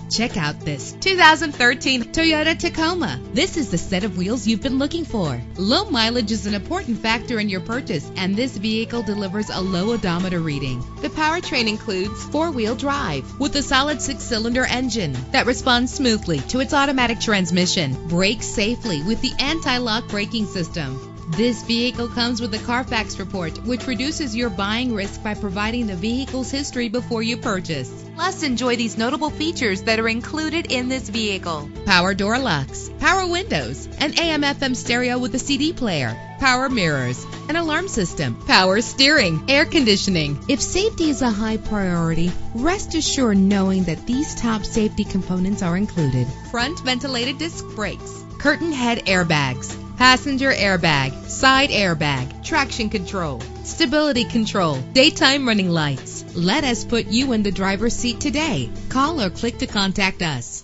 Check out this 2013 Toyota Tacoma. This is the set of wheels you've been looking for. Low mileage is an important factor in your purchase, and this vehicle delivers a low odometer reading. The powertrain includes four-wheel drive with a solid six-cylinder engine that responds smoothly to its automatic transmission. Brakes safely with the anti-lock braking system. This vehicle comes with a Carfax report, which reduces your buying risk by providing the vehicle's history before you purchase. Plus, enjoy these notable features that are included in this vehicle: power door locks, power windows, an AM/FM stereo with a CD player, power mirrors, an alarm system, power steering, air conditioning. If safety is a high priority, rest assured knowing that these top safety components are included: front ventilated disc brakes, curtain head airbags, passenger airbag, side airbag, traction control, stability control, daytime running lights. Let us put you in the driver's seat today. Call or click to contact us.